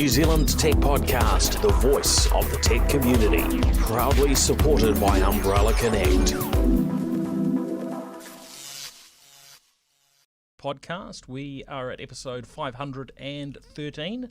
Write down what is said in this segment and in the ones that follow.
New Zealand Tech Podcast, the voice of the tech community. Proudly supported by Umbrella Connect. Podcast. We are at episode 513.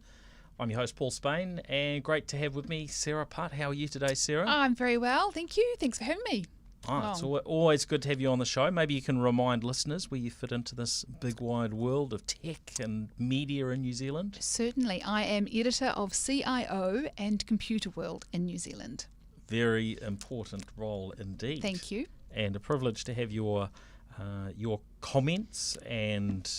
I'm your host, Paul Spain, and great to have with me Sarah Putt. How are you today, Sarah? I'm very well, thank you. Thanks for having me. It's always good to have you on the show. Maybe you can remind listeners where you fit into this big wide world of tech and media in New Zealand. Certainly. I am editor of CIO and Computer World in New Zealand. Very important role indeed. Thank you. And a privilege to have your comments and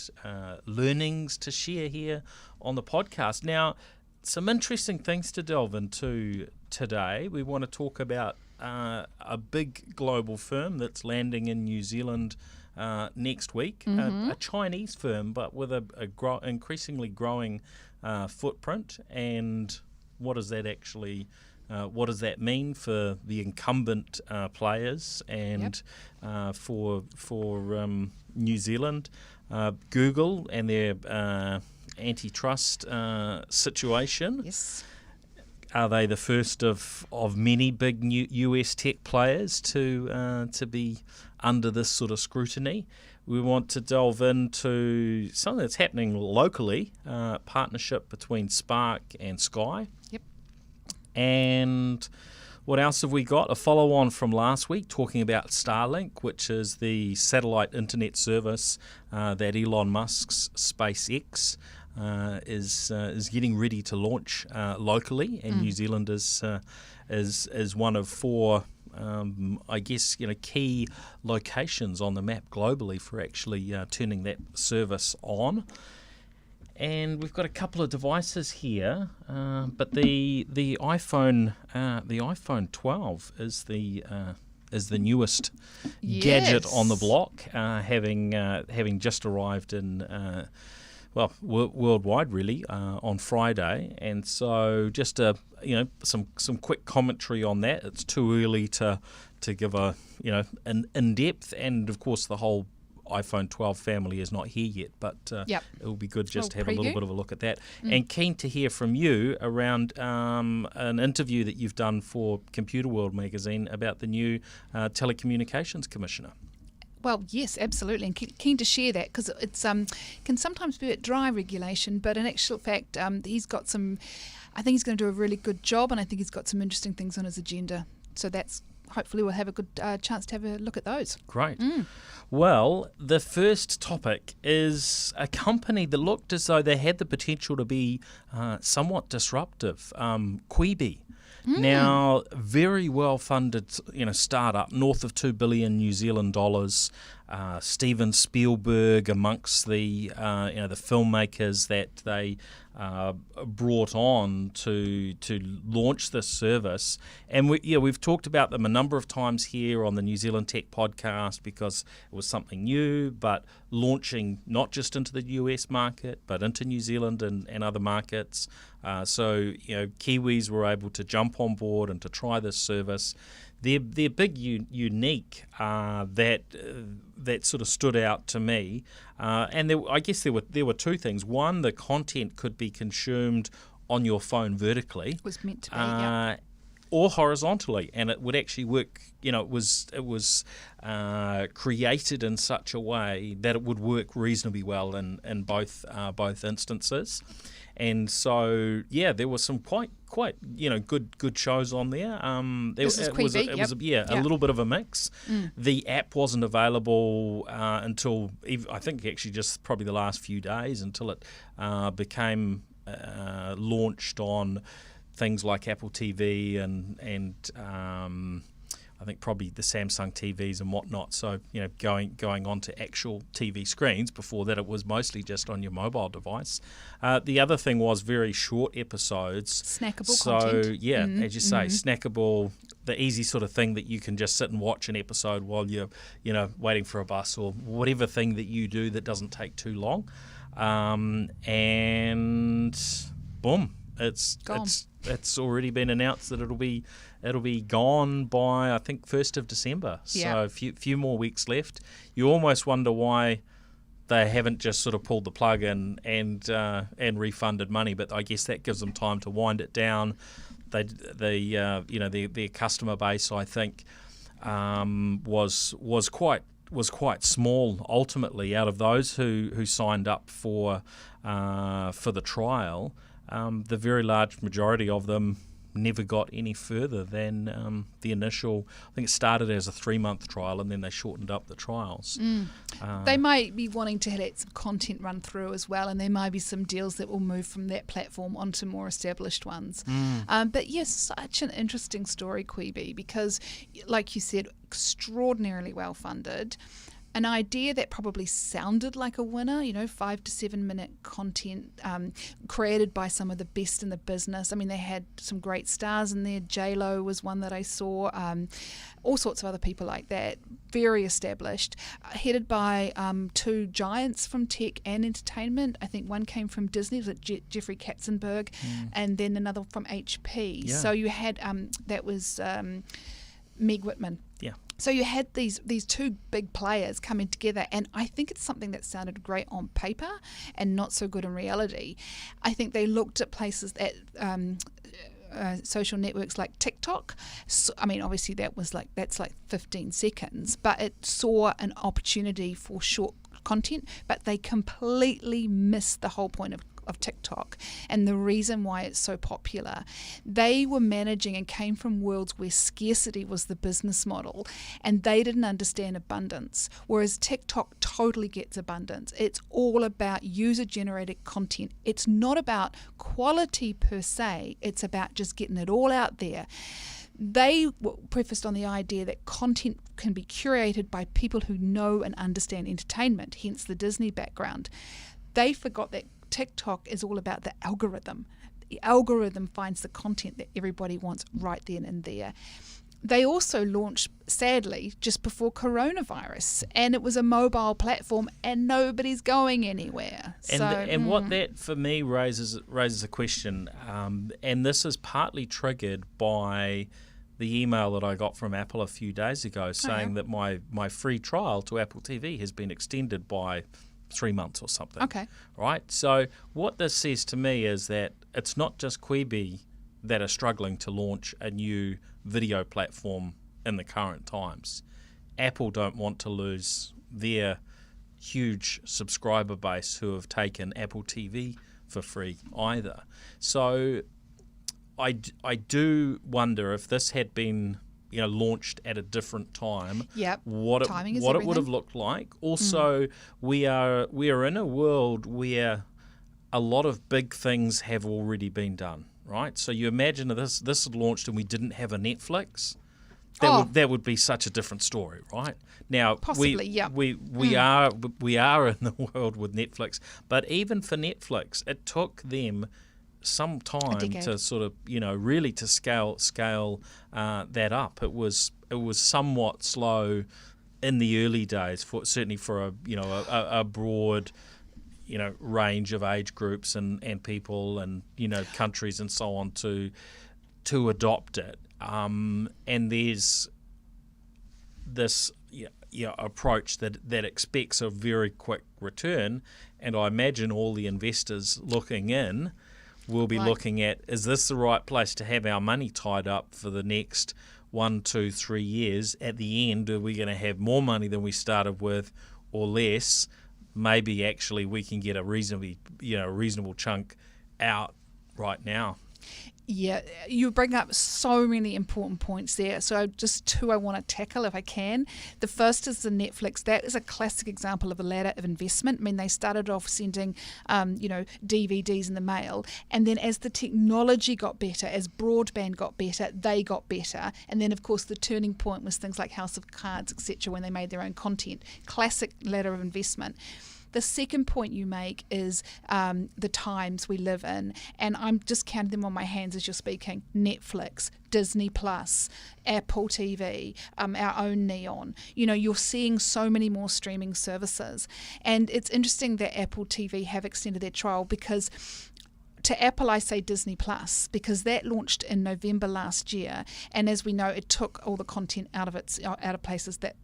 learnings to share here on the podcast. Now, some interesting things to delve into today. We want to talk about a big global firm that's landing in New Zealand next week, a Chinese firm, but with a increasingly growing footprint. And what does that actually what does that mean for the incumbent players and for New Zealand? Google and their antitrust situation. Yes. Are they the first of many big new US tech players to be under this sort of scrutiny? We want to delve into something that's happening locally, partnership between Spark and Sky. Yep. And what else have we got? A follow-on from last week talking about Starlink, which is the satellite internet service that Elon Musk's SpaceX is getting ready to launch locally, and New Zealand is one of four, key locations on the map globally for actually turning that service on. And we've got a couple of devices here, but the iPhone 12 is the newest gadget on the block, having just arrived in worldwide really on Friday. And so just some quick commentary on that. It's too early to give an in-depth, and of course the whole iPhone 12 family is not here yet, but it will be good just to have a little bit of a look at that. And keen to hear from you around an interview that you've done for Computer World magazine about the new Telecommunications Commissioner. Well, yes, absolutely, and keen to share that because it's can sometimes be a bit dry regulation, but in actual fact, he's got some. I think he's going to do a really good job, and I think he's got some interesting things on his agenda. So that's hopefully we'll have a good chance to have a look at those. Great. Well, the first topic is a company that looked as though they had the potential to be somewhat disruptive. Quibi. Now, very well-funded, startup, north of 2 billion New Zealand dollars. Steven Spielberg amongst the filmmakers that they brought on to launch this service. And we've talked about them a number of times here on the New Zealand Tech Podcast because it was something new, but launching not just into the US market, but into New Zealand and other markets. So Kiwis were able to jump on board and to try this service. Their big unique that sort of stood out to me, and I guess there were two things. One, the content could be consumed on your phone vertically. It was meant to be, or horizontally, and it would actually work. It was created in such a way that it would work reasonably well in both instances. And so, there were some quite good shows on there. This is Quibi, a little bit of a mix. The app wasn't available until I think actually just probably the last few days until it became launched on things like Apple TV and I think probably the Samsung TVs and whatnot. So going on to actual TV screens. Before that, it was mostly just on your mobile device. The other thing was very short episodes. Snackable content. So as you say, snackable. The easy sort of thing that you can just sit and watch an episode while you're waiting for a bus or whatever thing that you do that doesn't take too long. And boom, it's already been announced that it'll be gone by I think 1st of December. So a few more weeks left. You almost wonder why they haven't just sort of pulled the plug and refunded money, but I guess that gives them time to wind it down. Their customer base, I think, was quite small ultimately. Out of those who signed up for the trial, the very large majority of them never got any further than the initial. I think it started as a 3-month trial, and then they shortened up the trials. They might be wanting to let some content run through as well, and there might be some deals that will move from that platform onto more established ones. But yes, such an interesting story, Quibi, because, like you said, extraordinarily well funded. An idea that probably sounded like a winner, 5 to 7 minute content created by some of the best in the business. I mean, they had some great stars in there. J-Lo was one that I saw. All sorts of other people like that. Very established. Headed by 2 giants from tech and entertainment. I think one came from Disney, was it Jeffrey Katzenberg, and then another from HP. Yeah. So you had, that was Meg Whitman. Yeah. So you had these 2 big players coming together, and I think it's something that sounded great on paper and not so good in reality. I think they looked at places that social networks like TikTok. So, I mean, obviously that's like 15 seconds, but it saw an opportunity for short content, but they completely missed the whole point of TikTok and the reason why it's so popular. They were managing and came from worlds where scarcity was the business model, and they didn't understand abundance, whereas TikTok totally gets abundance. It's all about user-generated content. It's not about quality per se. It's about just getting it all out there. They were prefaced on the idea that content can be curated by people who know and understand entertainment, hence the Disney background. They forgot that TikTok is all about the algorithm. The algorithm finds the content that everybody wants right then and there. They also launched, sadly, just before coronavirus, and it was a mobile platform, and nobody's going anywhere. And what that for me raises a question, and this is partly triggered by the email that I got from Apple a few days ago saying that my free trial to Apple TV has been extended by 3 months or something. Okay. Right? So what this says to me is that it's not just Quibi that are struggling to launch a new video platform in the current times. Apple don't want to lose their huge subscriber base who have taken Apple TV for free either. So I do wonder if this had been launched at a different time, what it would have looked like. Also, we are in a world where a lot of big things have already been done, right? So you imagine if this had launched and we didn't have a Netflix, that would be such a different story, right? Now, possibly, we are in the world with Netflix, but even for Netflix, it took them some time to sort of really to scale that up. It was somewhat slow in the early days, certainly for a broad range of age groups and people and countries and so on to adopt it. And there's this approach that expects a very quick return, and I imagine all the investors looking in will be looking at, is this the right place to have our money tied up for the next 1, 2, 3 years? At the end, are we going to have more money than we started with or less? Maybe actually we can get a reasonable chunk out right now. Yeah, you bring up so many important points there. So just 2 I want to tackle if I can. The first is the Netflix. That is a classic example of a ladder of investment. I mean, they started off sending, DVDs in the mail. And then as the technology got better, as broadband got better, they got better. And then, of course, the turning point was things like House of Cards, etc., when they made their own content. Classic ladder of investment. The second point you make is the times we live in, and I'm just counting them on my hands as you're speaking. Netflix, Disney Plus, Apple TV, our own Neon. You're seeing so many more streaming services, and it's interesting that Apple TV have extended their trial because to Apple, I say Disney Plus because that launched in November last year, and as we know, it took all the content out of places that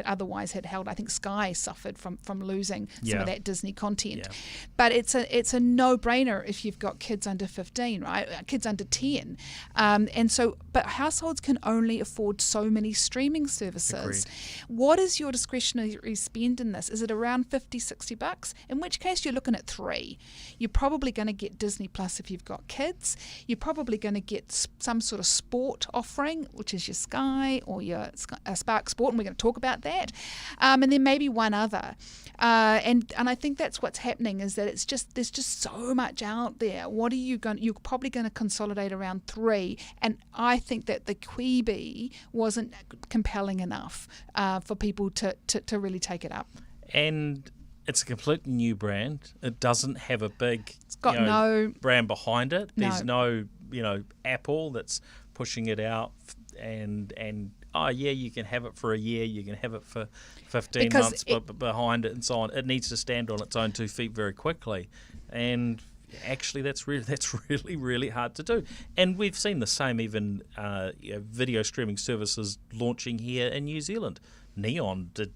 otherwise had held. I think Sky suffered from losing some of that Disney content. Yeah. But it's a no-brainer if you've got kids under 15, right? Kids under 10. But households can only afford so many streaming services. Agreed. What is your discretionary spend in this? Is it around $50-$60? In which case you're looking at 3. You're probably going to get Disney Plus if you've got kids. You're probably going to get some sort of sport offering, which is your Sky or your Spark Sport, and we're going to talk about that. And then maybe one other. And I think that's what's happening, is that there's just so much out there. You're probably going to consolidate around 3, and I think that the Quibi wasn't compelling enough for people to really take it up. And it's a completely new brand. It doesn't have a big no brand behind it. There's no Apple that's pushing it out and you can have it for a year, you can have it for 15 months but behind it and so on. It needs to stand on its own 2 feet very quickly. And actually that's really, really hard to do. And we've seen the same even video streaming services launching here in New Zealand. Neon did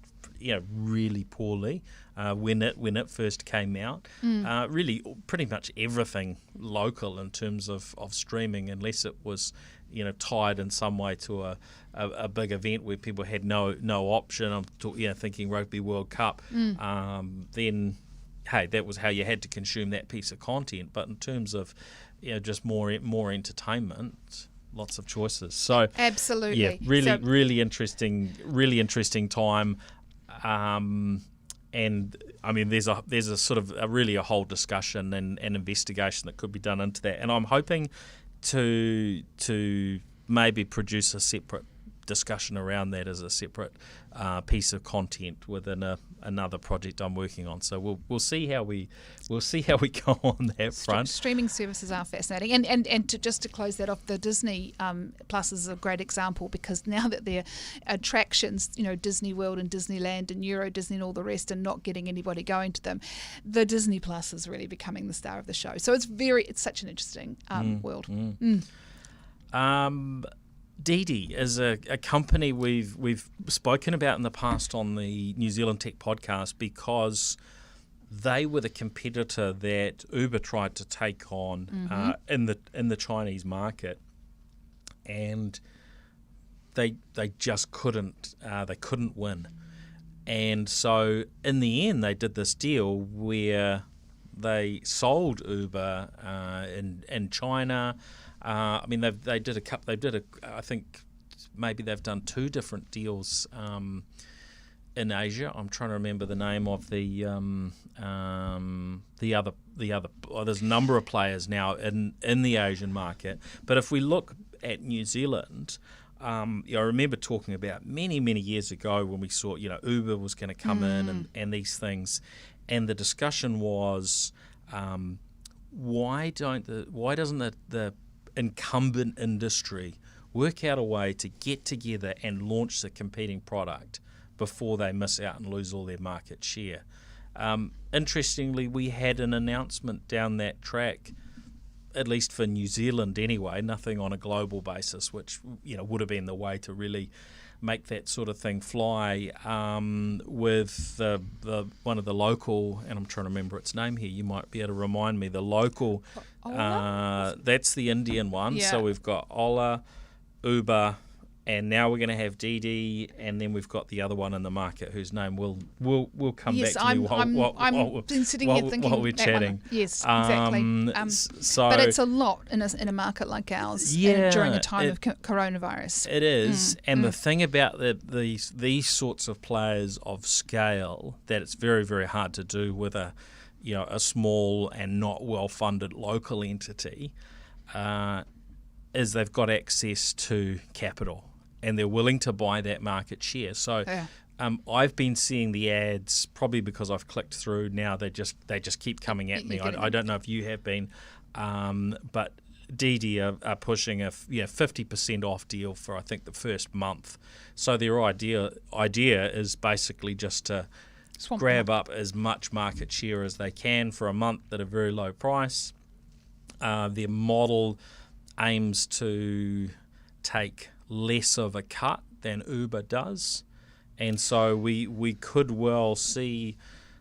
really poorly when it first came out. Really, pretty much everything local in terms of streaming, unless it was tied in some way to a big event where people had no option. I'm thinking Rugby World Cup. Then, hey, that was how you had to consume that piece of content. But in terms of just more entertainment, lots of choices. So absolutely, yeah, really interesting time. And I mean, there's a sort of a whole discussion and investigation that could be done into that. And I'm hoping to maybe produce a separate discussion around that as a separate piece of content within another project I'm working on. So we'll see how we go on that front. Streaming services are fascinating, and to close that off, the Disney Plus is a great example, because now that their attractions, Disney World and Disneyland and Euro Disney and all the rest, are not getting anybody going to them, the Disney Plus is really becoming the star of the show. So it's such an interesting world. DiDi is a company we've spoken about in the past on the New Zealand Tech Podcast, because they were the competitor that Uber tried to take on in the Chinese market, and they just couldn't win. And so in the end, they did this deal where they sold Uber in China. I mean, they did a couple. I think maybe they've done 2 different deals in Asia. I'm trying to remember the name of the other. There's a number of players now in the Asian market. But if we look at New Zealand, I remember talking about many years ago when we saw Uber was going to come in and these things, and the discussion was why doesn't the incumbent industry work out a way to get together and launch the competing product before they miss out and lose all their market share. Interestingly, we had an announcement down that track, at least for New Zealand anyway, nothing on a global basis, which would have been the way to really make that sort of thing fly, with the one of the local, and I'm trying to remember its name here, you might be able to remind me, the local, that's the Indian one. Yeah. So we've got Ola, Uber, and now we're going to have DiDi, and then we've got the other one in the market whose name will come back to me while been sitting here thinking we're chatting. One. Yes, exactly. But it's a lot in a market like ours, during a time of coronavirus. It is, and the thing about these sorts of players of scale, that it's very, very hard to do with a small and not well funded local entity, is they've got access to capital, and they're willing to buy that market share. So I've been seeing the ads, probably because I've clicked through now. They just keep coming at me. I don't know if you have been, but DiDi are pushing a 50% off deal for, I think, the first month. So their idea is basically just to grab up as much market share as they can for a month at a very low price. Their model aims to take less of a cut than Uber does, And so we could well see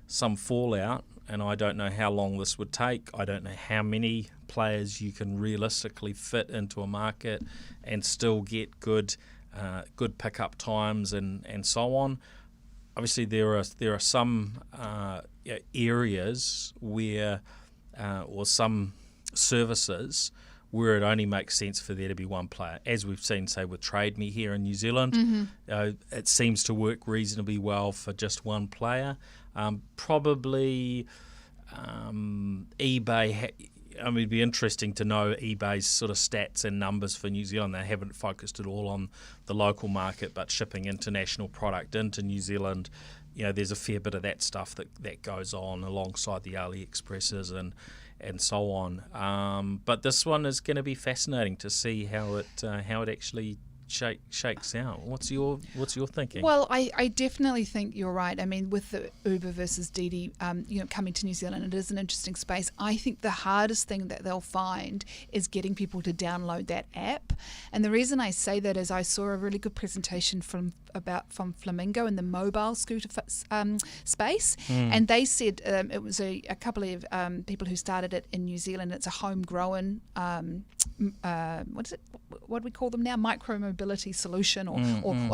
some fallout, and I don't know how long this would take. I don't know how many players you can realistically fit into a market and still get good pickup times and so on. Obviously, there are some areas where or some services where it only makes sense for there to be one player. As we've seen, say, with Trade Me here in New Zealand, it seems to work reasonably well for just one player. Probably eBay, it'd be interesting to know eBay's sort of stats and numbers for New Zealand. They haven't focused at all on the local market, but shipping international product into New Zealand, there's a fair bit of that stuff that goes on alongside the AliExpresses and so on. But this one is going to be fascinating to see how it actually shakes out. What's your thinking? Well, I definitely think you're right. I mean, with the Uber versus DiDi, coming to New Zealand, it is an interesting space. I think the hardest thing that they'll find is getting people to download that app. And the reason I say that is I saw a really good presentation from Flamingo in the mobile scooter space, and they said it was a couple of people who started it in New Zealand. It's a homegrown what do we call them now? Micro mobility solution or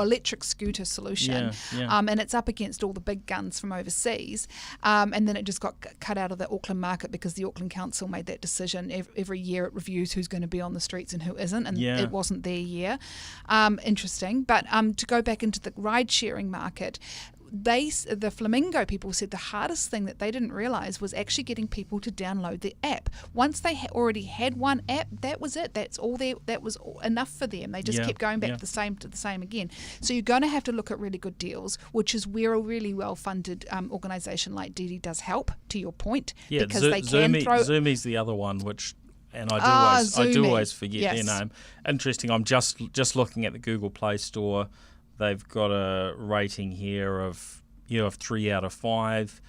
electric scooter solution. And it's up against all the big guns from overseas. And then it just got cut out of the Auckland market because the Auckland Council made that decision. Every year it reviews who's going to be on the streets and who isn't, and it wasn't their year. Interesting. But to go back into the ride-sharing market, the Flamingo people said the hardest thing that they didn't realise was actually getting people to download the app. Once they already had one app, that was it. That was enough for them. They just kept going back to the same again. So you're going to have to look at really good deals, which is where a really well-funded organisation like DiDi does help. To your point, because they can throw. Zumi's the other one, and I do always forget their name. Interesting. I'm just looking at the Google Play Store. They've got a rating here of 3 out of 5.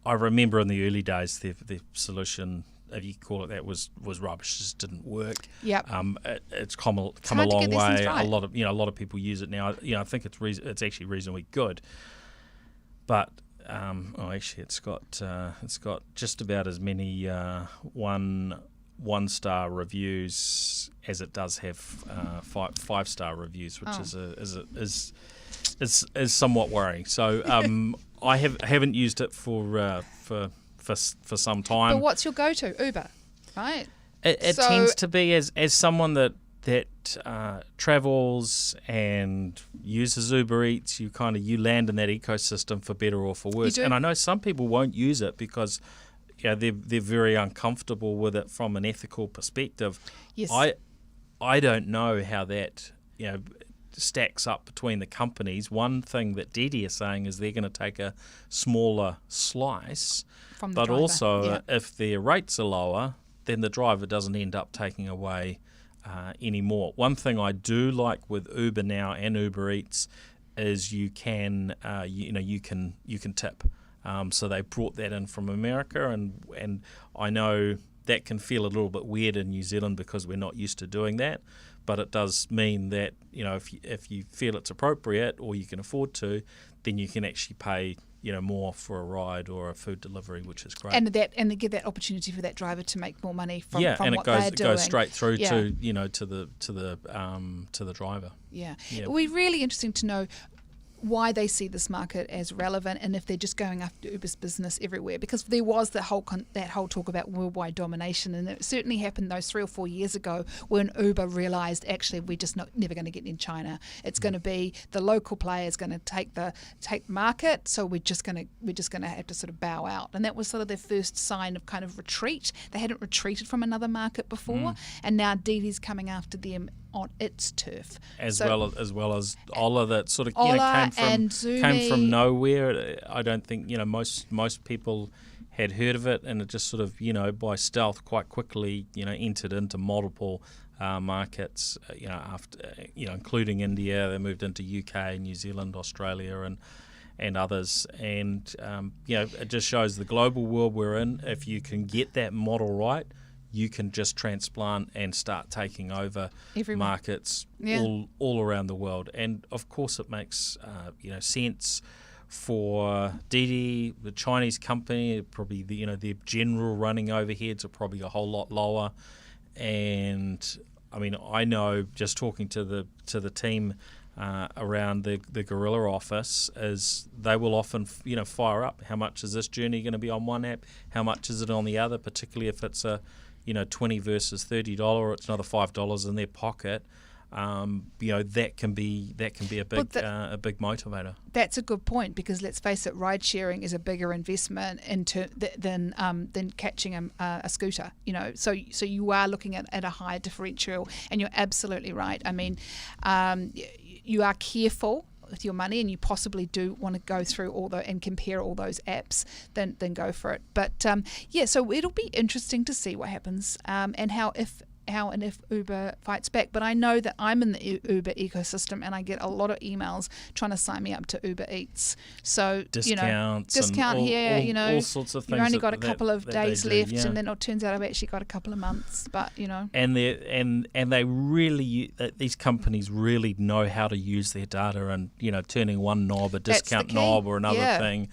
I remember in the early days their solution, if you call it that, was rubbish. It just didn't work. Yep. It's come a long way. Right. A lot of people use it now. I think it's actually reasonably good. But actually, it's got just about as many one-star reviews as it does have 5-star reviews, which is somewhat worrying. So I haven't used it for some time. But what's your go-to? Uber, right? It tends to be as someone that travels and uses Uber Eats. You land in that ecosystem for better or for worse. And I know some people won't use it because they're very uncomfortable with it from an ethical perspective. Yes. I don't know how that stacks up between the companies. One thing that DiDi is saying is they're going to take a smaller slice, from the but driver. Also if their rates are lower, then the driver doesn't end up taking away anymore. One thing I do like with Uber now and Uber Eats is you can tip. So they brought that in from America, and I know that can feel a little bit weird in New Zealand because we're not used to doing that. But it does mean that if you feel it's appropriate or you can afford to, then you can actually pay more for a ride or a food delivery, which is great. And they get that opportunity for that driver to make more money from what they're doing. It goes straight through to the driver. Yeah. It would be really interesting to know why they see this market as relevant, and if they're just going after Uber's business everywhere, because there was that whole talk about worldwide domination, and it certainly happened those 3 or 4 years ago when Uber realised actually we're just never going to get in China. It's going to be the local players going to take the market, so we're just going to have to sort of bow out, and that was sort of their first sign of kind of retreat. They hadn't retreated from another market before, and now DiDi's coming after them on its turf, as well as Ola, that sort of came from nowhere. I don't think most people had heard of it, and it just sort of by stealth quite quickly entered into multiple markets. After including India, they moved into UK, New Zealand, Australia, and others, and it just shows the global world we're in. If you can get that model right, you can just transplant and start taking over Everywhere. markets Yeah. all around the world. And of course, it makes sense for DiDi, the Chinese company. Probably their general running overheads are probably a whole lot lower. And I mean, I know just talking to the team around the Gorilla office, is they will often fire up how much is this journey going to be on one app, how much is it on the other, particularly if it's a $20 versus $30, it's another $5 in their pocket. That can be a big motivator. That's a good point, because let's face it, ride sharing is a bigger investment than catching a scooter. So you are looking at a higher differential, and you're absolutely right. I mean, you are careful with your money, and you possibly do want to go through and compare all those apps, then go for it. But so it'll be interesting to see what happens, and how if Uber fights back. But I know that I'm in the Uber ecosystem, and I get a lot of emails trying to sign me up to Uber Eats. So discounts, discount here, all sorts of things. You've only got a couple of days left, yeah. and then it turns out I've actually got a couple of months. But and they really, these companies really know how to use their data, and turning one knob, a discount knob, or another thing.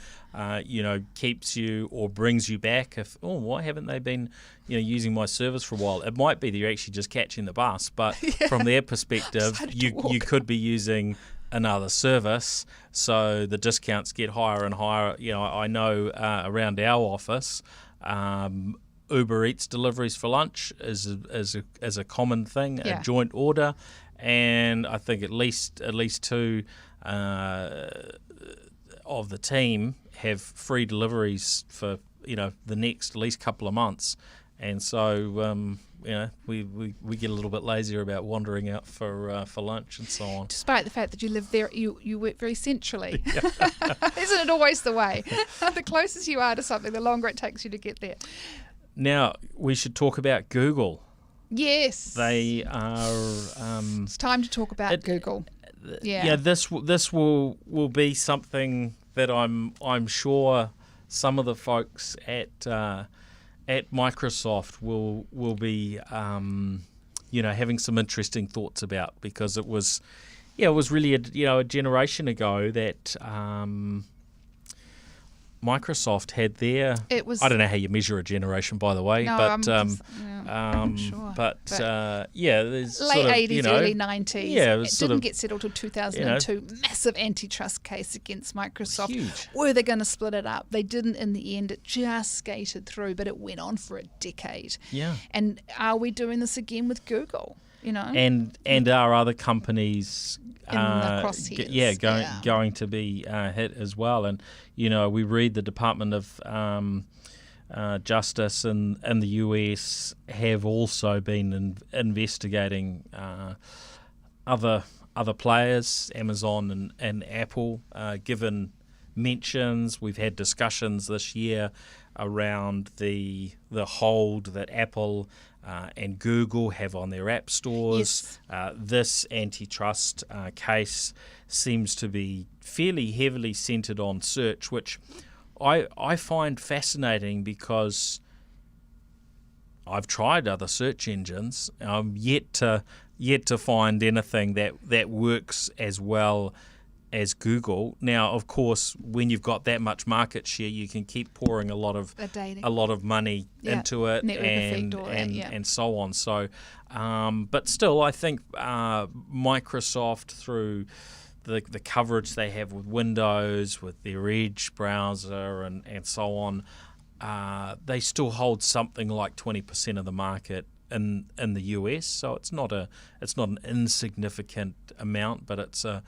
Keeps you or brings you back. Why haven't they been, using my service for a while? It might be that you're actually just catching the bus, but from their perspective, you could be using another service, so the discounts get higher and higher. I know around our office, Uber Eats deliveries for lunch is a common thing, a joint order, and I think at least two of the team have free deliveries for the next at least couple of months, and so we get a little bit lazier about wandering out for lunch and so on. Despite the fact that you live there, you work very centrally. Isn't it always the way? The closest you are to something, the longer it takes you to get there. Now we should talk about Google. Yes, they are. It's time to talk about Google. Yeah. This will be something that I'm sure some of the folks at Microsoft will be having some interesting thoughts about, because it was really a generation ago that Microsoft had their. I don't know how you measure a generation, by the way, but I'm sure. But there's late 80s, early 90s. Yeah, it didn't get settled till 2002. Massive antitrust case against Microsoft. Huge. Were they going to split it up? They didn't in the end. It just skated through, but it went on for a decade. Yeah. And are we doing this again with Google? And are other companies in the crosshairs? Going to be hit as well. And we read the Department of Justice in the US have also been investigating other players, Amazon and Apple, given mentions. We've had discussions this year around the hold that Apple and Google have on their app stores. Yes. This antitrust case seems to be fairly heavily centred on search, which I find fascinating, because I've tried other search engines. I'm yet to find anything that works as well as Google. Now, of course, when you've got that much market share, you can keep pouring a lot of money into it, and so on. So, but still, I think Microsoft, through the coverage they have with Windows, with their Edge browser, and so on, they still hold something like 20% of the market in the US. So it's not an insignificant amount, but it's a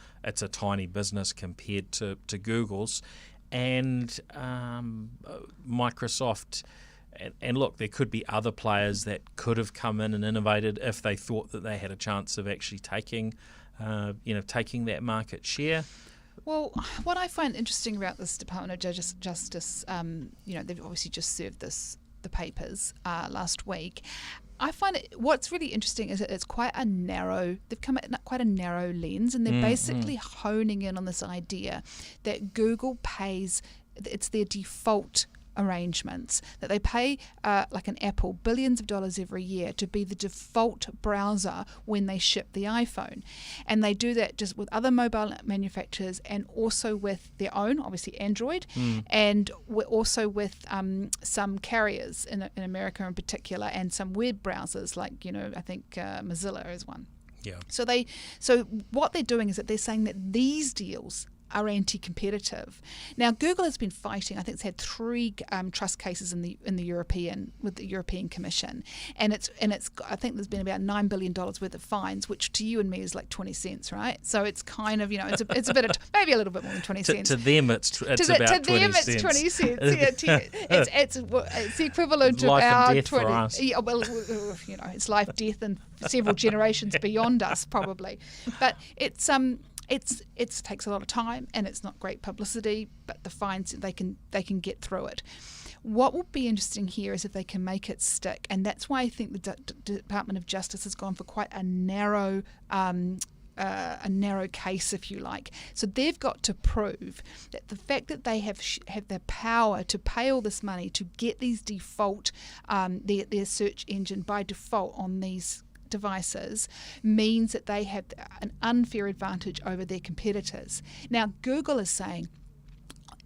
tiny business compared to Google's. And Microsoft, and look, there could be other players that could have come in and innovated if they thought that they had a chance of actually taking that market share. Well, what I find interesting about this Department of Justice, they've obviously just served the papers last week. I find what's really interesting is that it's quite a narrow. They've come at quite a narrow lens, and they're basically honing in on this idea that Google pays. It's their default arrangements, that they pay like an Apple billions of dollars every year to be the default browser when they ship the iPhone. And they do that just with other mobile manufacturers and also with their own, obviously Android, and also with some carriers in America in particular, and some web browsers like, I think Mozilla is one. Yeah. So what they're doing is that they're saying that these deals are anti-competitive. Now, Google has been fighting. I think it's had 3 trust cases with the European Commission, and it's. I think there's been about $9 billion worth of fines, which to you and me is like 20 cents, right? So it's kind of it's a bit of maybe a little bit more than 20 cents. To them, it's about 20 cents. To them, it's 20 cents. Yeah, it's the equivalent of life our and death 20. for us. Yeah, well, it's life, death, and several generations beyond us probably, but it's it takes a lot of time and it's not great publicity, but the fines they can get through it. What will be interesting here is if they can make it stick, and that's why I think the Department of Justice has gone for quite a narrow case, if you like. So they've got to prove that the fact that they have the power to pay all this money to get these default their search engine by default on these devices means that they have an unfair advantage over their competitors. Now, Google is saying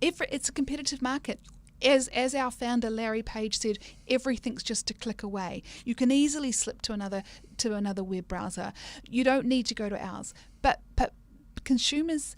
it's a competitive market. As our founder Larry Page said, everything's just a click away. You can easily slip to another web browser. You don't need to go to ours. But consumers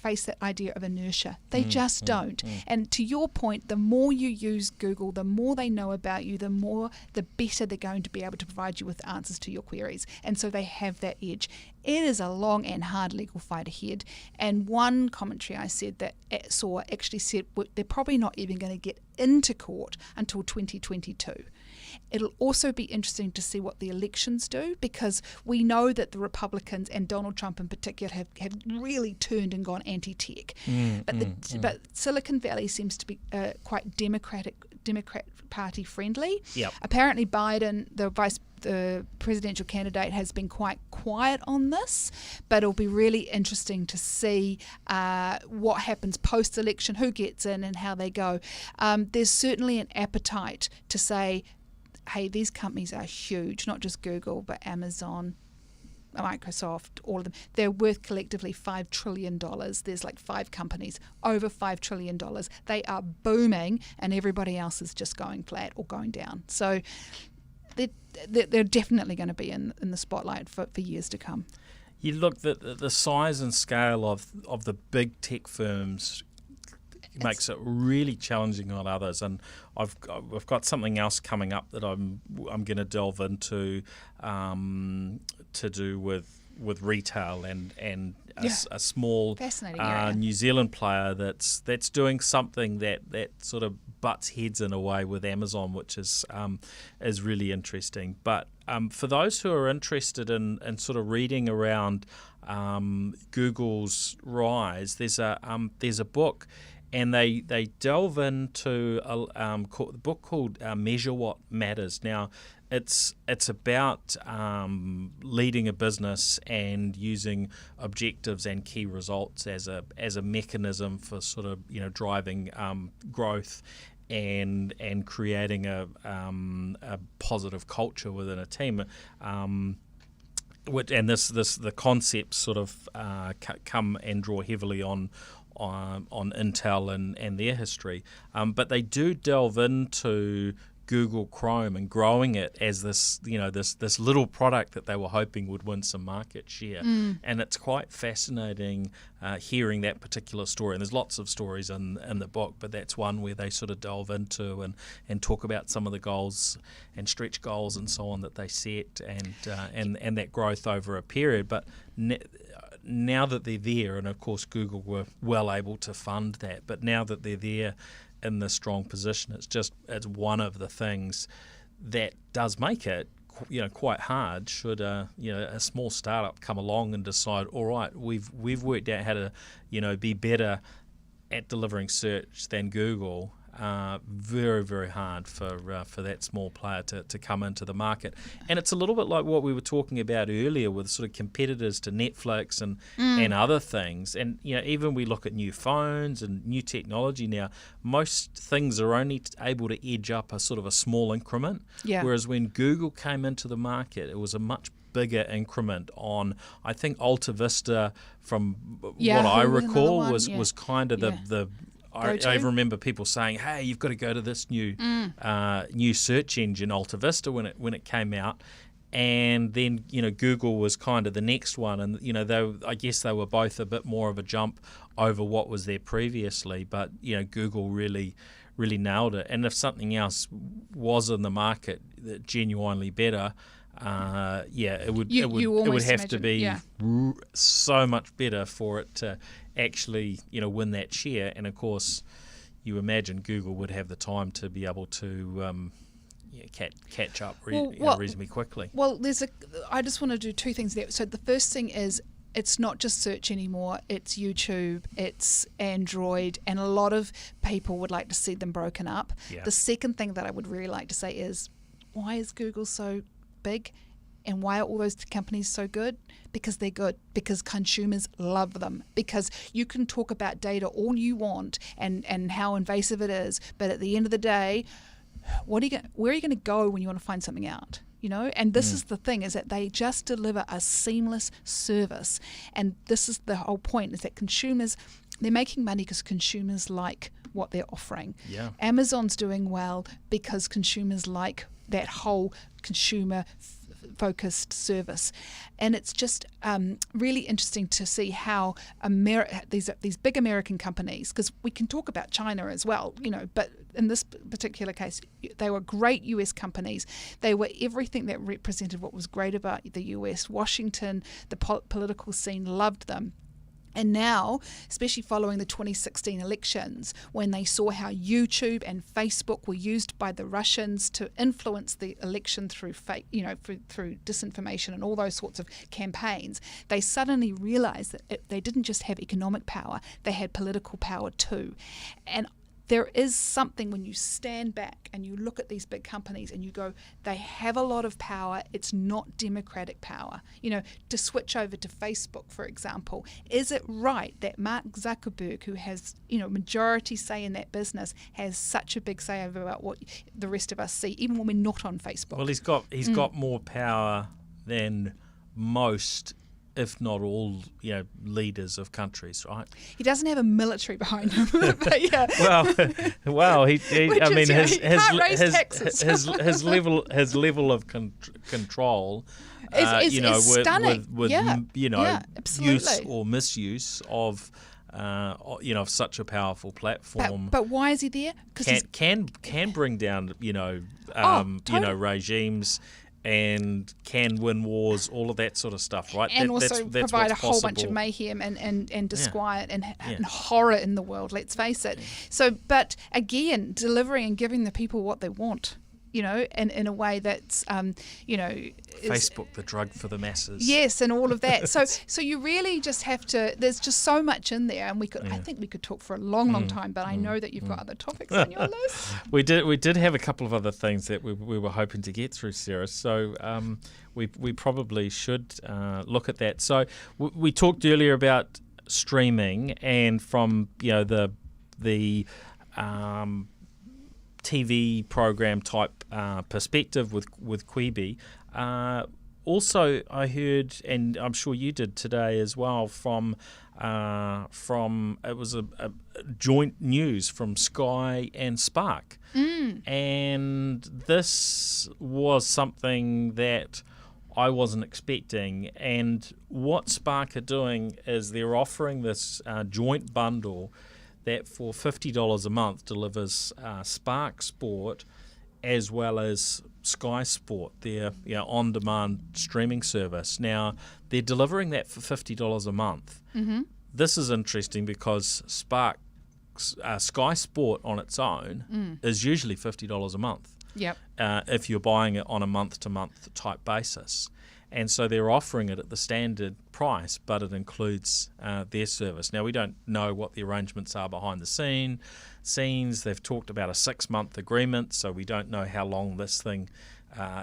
face that idea of inertia. They just don't. And to your point, the more you use Google, the more they know about you, the better they're going to be able to provide you with answers to your queries. And so they have that edge. It is a long and hard legal fight ahead. And one commentary I saw actually said they're probably not even going to get into court until 2022. It'll also be interesting to see what the elections do, because we know that the Republicans and Donald Trump in particular have really turned and gone anti-tech. But Silicon Valley seems to be quite Democrat Party friendly. Yep. Apparently Biden, the presidential candidate, has been quite quiet on this, but it'll be really interesting to see what happens post-election, who gets in and how they go. There's certainly an appetite to say, hey, these companies are huge, not just Google, but Amazon, Microsoft, all of them. They're worth collectively $5 trillion. There's like 5 companies, over $5 trillion. They are booming, and everybody else is just going flat or going down. So they're definitely going to be in the spotlight for years to come. You look at the size and scale of the big tech firms makes it really challenging on others, and I've got something else coming up that I'm going to delve into to do with retail and a small New Zealand player that's doing something that sort of butts heads in a way with Amazon, which is really interesting. But for those who are interested in sort of reading around Google's rise, there's a book. And they delve into a book called Measure What Matters. Now, it's about leading a business and using objectives and key results as a mechanism for sort of driving growth and creating a positive culture within a team. And the concepts sort of come and draw heavily on Intel and their history, but they do delve into Google Chrome and growing it as this little product that they were hoping would win some market share. And it's quite fascinating hearing that particular story. And there's lots of stories in the book, but that's one where they sort of delve into and talk about some of the goals and stretch goals and so on that they set and that growth over a period. But now that they're there, and of course Google were well able to fund that, but now that they're there in this strong position, it's one of the things that does make it quite hard should a small startup come along and decide, all right, we've worked out how to be better at delivering search than Google, very, very hard for that small player to come into the market. And it's a little bit like what we were talking about earlier with sort of competitors to Netflix and other things. And, even we look at new phones and new technology now, most things are only able to edge up a sort of a small increment. Yeah. Whereas when Google came into the market, it was a much bigger increment on, I think, Alta Vista, from what I recall, was kind of the I remember people saying, "Hey, you've got to go to this new search engine, Alta Vista, when it came out." And then Google was kind of the next one, and I guess they were both a bit more of a jump over what was there previously. But Google really nailed it. And if something else was in the market that genuinely better, it would have to be so much better for it to actually win that share. And of course, you imagine Google would have the time to be able to catch up reasonably quickly. Well, I just want to do two things there. So the first thing is, it's not just search anymore, it's YouTube, it's Android, and a lot of people would like to see them broken up. Yeah. The second thing that I would really like to say is, why is Google so big, and why are all those companies so good? Because they're good, because consumers love them, because you can talk about data all you want and how invasive it is, but at the end of the day, where are you going to go when you want to find something out? And this is the thing, is that they just deliver a seamless service. And this is the whole point, is that consumers, they're making money because consumers like what they're offering. Yeah. Amazon's doing well because consumers like that whole consumer focused service. And it's just really interesting to see how these big American companies, because we can talk about China as well, but in this particular case, they were great US companies. They were everything that represented what was great about the US. Washington, the political scene loved them. And now, especially following the 2016 elections, when they saw how YouTube and Facebook were used by the Russians to influence the election through through disinformation and all those sorts of campaigns, they suddenly realized that they didn't just have economic power, they had political power too. And there is something when you stand back and you look at these big companies and you go, they have a lot of power. It's not democratic power. To switch over to Facebook, for example, is it right that Mark Zuckerberg, who has, majority say in that business, has such a big say over about what the rest of us see, even when we're not on Facebook? Well, he's got more power than most, if not all, leaders of countries, right? He doesn't have a military behind him, but yeah. Well, his level of control, is stunning. with absolutely. use or misuse of such a powerful platform. But why is he there? Because can bring down totally. regimes. And can win wars, all of that sort of stuff, right? And that's provide a what's whole bunch of possible. mayhem and disquiet and horror in the world, let's face it. So, but again, delivering and giving the people what they want, in a way that's, Facebook, the drug for the masses. Yes, and all of that. So you really just have to. There's just so much in there, and I think we could talk for a long time. But I know that you've got other topics on your list. We did have a couple of other things that we were hoping to get through, Sarah. So we probably should look at that. So we talked earlier about streaming, and from the TV program type perspective with Quibi. Also, I heard, and I'm sure you did today as well, from it was a joint news from Sky and Spark, and this was something that I wasn't expecting. And what Spark are doing is they're offering this joint bundle that for $50 a month delivers Spark Sport as well as Sky Sport, their on-demand streaming service. Now, they're delivering that for $50 a month. Mm-hmm. This is interesting because Sky Sport on its own is usually $50 a month. Yep. If you're buying it on a month-to-month type basis. And so they're offering it at the standard price, but it includes their service. Now, we don't know what the arrangements are behind the scenes. They've talked about a 6-month agreement, so we don't know how long this thing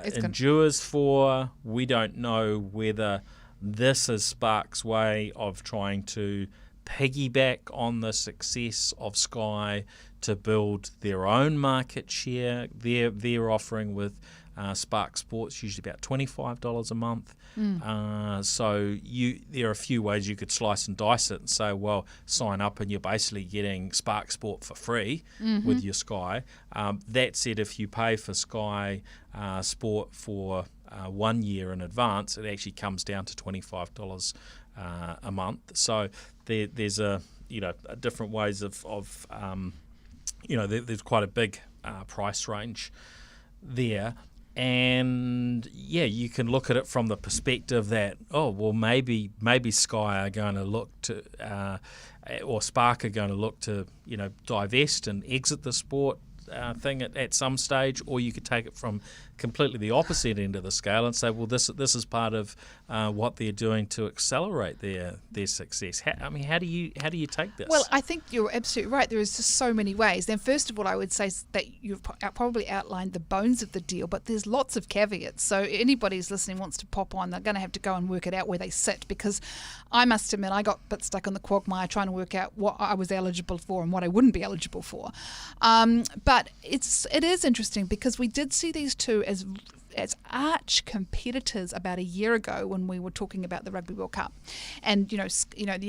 endures for. We don't know whether this is Spark's way of trying to piggyback on the success of Sky to build their own market share. They're offering with Spark Sports usually about $25 a month. So there are a few ways you could slice and dice it and say, well, sign up and you're basically getting Spark Sport for free with your Sky. That said, if you pay for Sky Sport for 1 year in advance, it actually comes down to $25 a month. So there's different ways of there's quite a big price range there. And you can look at it from the perspective that, maybe Sky are going to look to, or Spark are going to look to, divest and exit the sport thing at some stage, or you could take it from completely the opposite end of the scale and say, well, this is part of what they're doing to accelerate their success. How do you take this? Well, I think you're absolutely right. There is just so many ways. Then, first of all, I would say that you've probably outlined the bones of the deal, but there's lots of caveats. So anybody who's listening wants to pop on, they're going to have to go and work it out where they sit, because I must admit I got a bit stuck on the quagmire trying to work out what I was eligible for and what I wouldn't be eligible for. But it is interesting because we did see these two as arch competitors about a year ago when we were talking about the Rugby World Cup, and you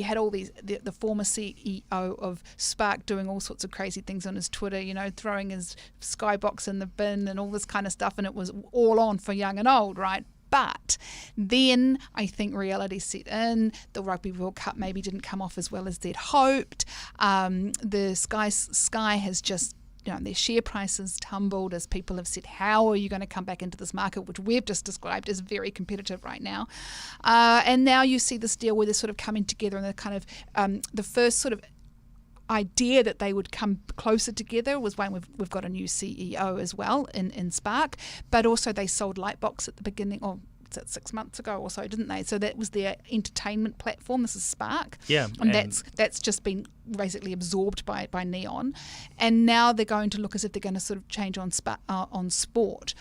had all these the former CEO of Spark doing all sorts of crazy things on his Twitter, throwing his Skybox in the bin and all this kind of stuff, and it was all on for young and old, right? But then I think reality set in. The Rugby World Cup maybe didn't come off as well as they'd hoped. The Sky has just, their share prices tumbled as people have said, how are you going to come back into this market, which we've just described as very competitive right now? And now you see this deal where they're sort of coming together, and they're kind of the first sort of idea that they would come closer together was when we've got a new CEO as well in Spark, but also they sold Lightbox at the beginning, or 6 months ago or so, didn't they? So that was their entertainment platform. This is Spark. Yeah. And that's just been basically absorbed by Neon. And now they're going to look as if they're going to sort of change on sport.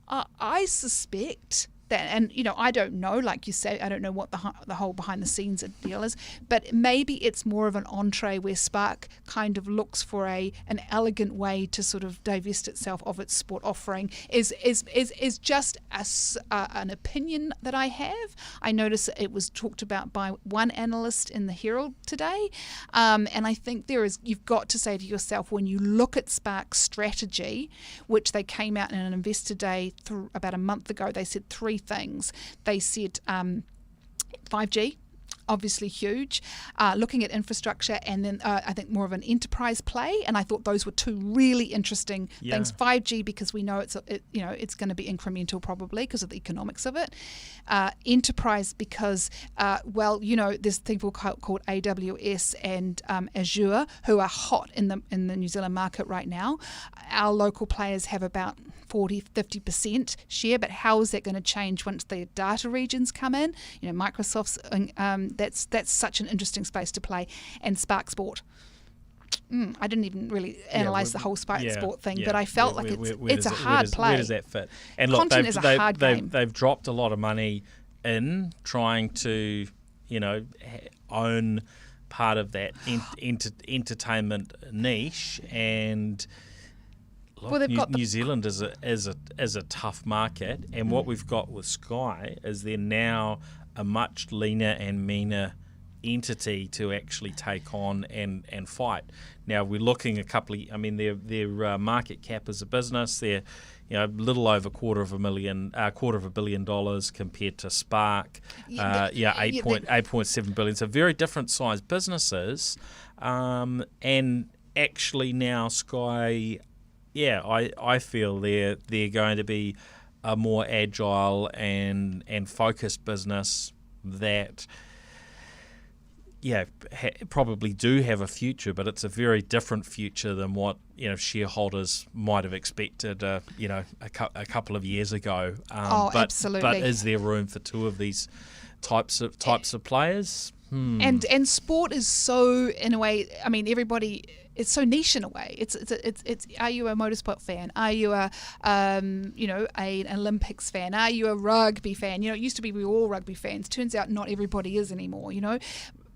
I suspect that, and I don't know, like you say, I don't know what the whole behind the scenes deal is, but maybe it's more of an entree where Spark kind of looks for an elegant way to sort of divest itself of its sport offering. Is just an opinion that I have. I noticed it was talked about by one analyst in the Herald today, and I think you've got to say to yourself, when you look at Spark's strategy, which they came out in an investor day about a month ago, they said three things. They said 5G, obviously huge, looking at infrastructure, and then I think more of an enterprise play. And I thought those were two really interesting things. 5G, because we know it's going to be incremental probably because of the economics of it. Enterprise, because there's people called AWS and Azure who are hot in the New Zealand market right now. Our local players have about 40-50% share, but how is that going to change once the data regions come in? Microsoft's that's such an interesting space to play. And Spark Sport. I didn't even really analyse the whole Spark Sport thing, but I felt like it's a hard play. Where does that fit? And look, content is a hard game. They've dropped a lot of money in trying to, own part of that entertainment niche, and look, New Zealand is a tough market, and what we've got with Sky is they're now a much leaner and meaner entity to actually take on and fight. Now we're looking their market cap as a business, they're a little over $250 million compared to Spark, 8.7 billion. So very different sized businesses, and actually now Sky, I feel they're going to be a more agile and focused business that probably do have a future, but it's a very different future than what shareholders might have expected. A couple of years ago. But, absolutely. But is there room for two of these types of players? And sport is so, in a way, I mean, everybody, it's so niche in a way. It's are you a motorsport fan? Are you an Olympics fan? Are you a rugby fan? It used to be we were all rugby fans. Turns out not everybody is anymore,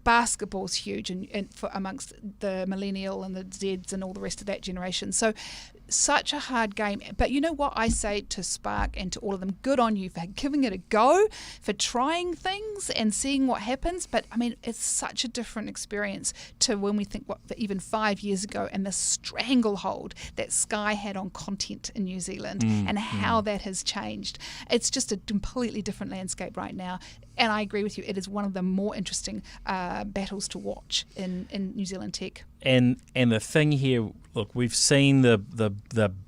Basketball's huge and for amongst the millennial and the Zs and all the rest of that generation. So such a hard game. But you know what I say to Spark and to all of them? Good on you for giving it a go, for trying things and seeing what happens. But I mean, it's such a different experience to when we think even 5 years ago and the stranglehold that Sky had on content in New Zealand and how that has changed. It's just a completely different landscape right now. And I agree with you. It is one of the more interesting battles to watch in New Zealand tech. And the thing here, look, we've seen the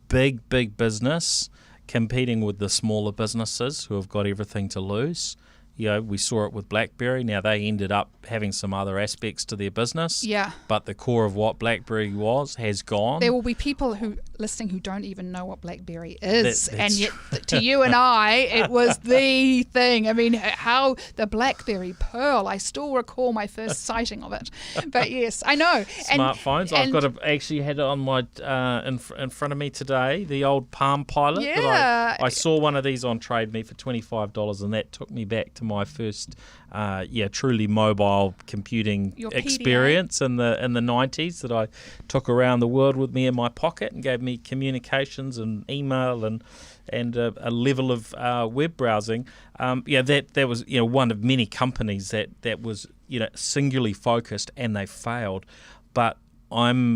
big business competing with the smaller businesses who have got everything to lose. We saw it with BlackBerry. Now, they ended up having some other aspects to their business. Yeah. But the core of what BlackBerry has gone. There will be people listening who don't even know what BlackBerry is. That's and yet, to you and I, it was the thing. I mean, how the BlackBerry Pearl, I still recall my first sighting of it. But yes, I know. Smartphones. Actually had it on my in front of me today, the old Palm Pilot. Yeah. I saw one of these on Trade Me for $25, and that took me back to my first truly mobile computing experience in the 90s that I took around the world with me in my pocket and gave me communications and email and a level of web browsing. That was one of many companies that was singularly focused, and they failed. But I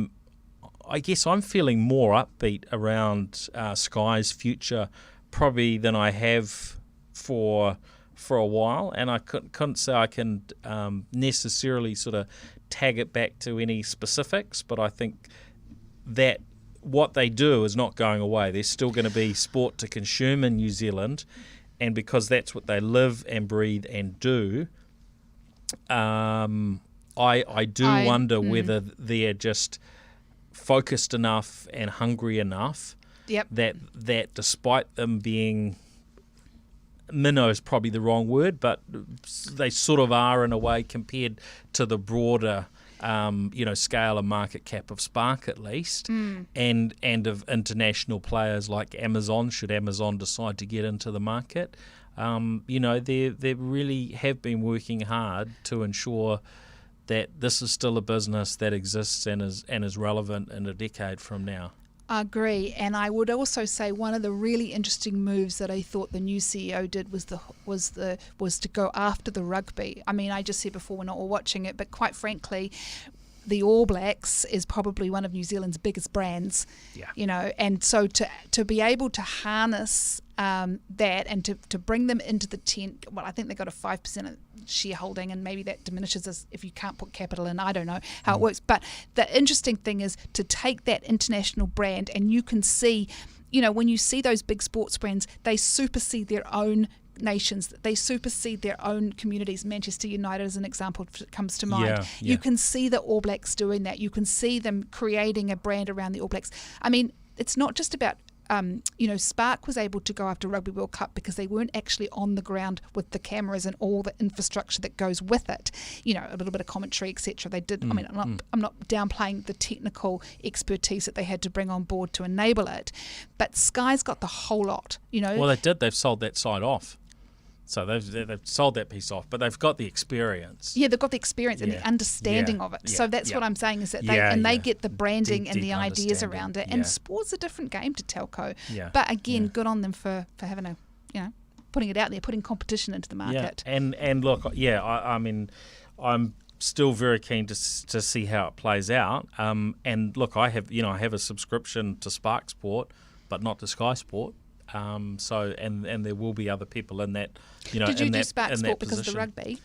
guess I'm feeling more upbeat around Sky's future probably than I have for a while, and I couldn't say I can necessarily sort of tag it back to any specifics, but I think that what they do is not going away. There's still going to be sport to consume in New Zealand, and because that's what they live and breathe and do, I do wonder whether they're just focused enough and hungry enough that despite them being minnow is probably the wrong word, but they sort of are in a way compared to the broader scale and market cap of Spark at least, and of international players like Amazon, should Amazon decide to get into the market. They really have been working hard to ensure that this is still a business that exists and is relevant in a decade from now. I agree, and I would also say one of the really interesting moves that I thought the new CEO did was to go after the rugby. I mean, I just said before we're not all watching it, but quite frankly, the All Blacks is probably one of New Zealand's biggest brands. Yeah. And so to be able to harness that and to bring them into the tent, well, I think they got a 5% shareholding, and maybe that diminishes us if you can't put capital in. I don't know how it works. But the interesting thing is to take that international brand, and you can see, when you see those big sports brands, they supersede their own nations, they supersede their own communities. Manchester United as an example comes to mind. Yeah. You can see the All Blacks doing that. You can see them creating a brand around the All Blacks. I mean, it's not just about Spark was able to go after Rugby World Cup because they weren't actually on the ground with the cameras and all the infrastructure that goes with it. A little bit of commentary, etc. They did. I mean, I'm not downplaying the technical expertise that they had to bring on board to enable it, but Sky's got the whole lot. Well, they did. They've sold that side off. So they've sold that piece off, but they've got the experience. Yeah, they've got the experience and the understanding of it. So that's what I'm saying is that they get the branding and the ideas around it. And sport's a different game to telco. Yeah. But again, good on them for having putting it out there, putting competition into the market. Yeah. And look, I mean, I'm still very keen to see how it plays out. And look, I have a subscription to Spark Sport, but not to Sky Sport. So there will be other people in that. Did you do Spark Sport because of the rugby?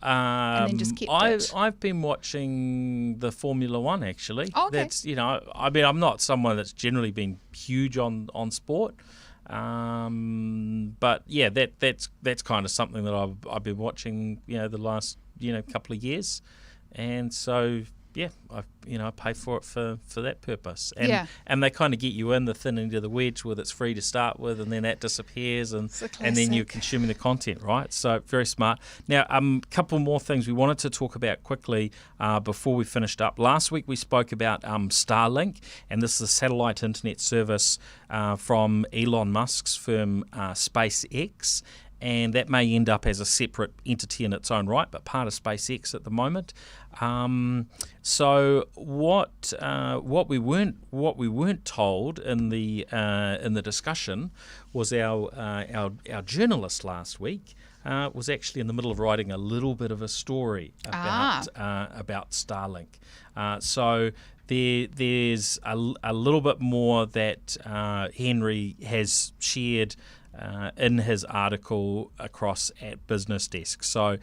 And then just kept it? I've been watching the Formula One actually. Oh, okay. That's I mean, I'm not someone that's generally been huge on sport, but yeah, that's kind of something that I've been watching the last couple of years. and so I pay for it for that purpose, and Yeah. and they kind of get you in the thin end of the wedge with it's free to start with, and then that disappears, and then you're consuming the content, right? So very smart. Now, couple more things we wanted to talk about quickly before we finished up. Last week we spoke about Starlink, and this is a satellite internet service from Elon Musk's firm SpaceX. And that may end up as a separate entity in its own right, but part of SpaceX at the moment. So what we weren't told in the discussion was our journalist last week was actually in the middle of writing a little bit of a story about Starlink. So there's a little bit more that Henry has shared in his article across at Business Desk. So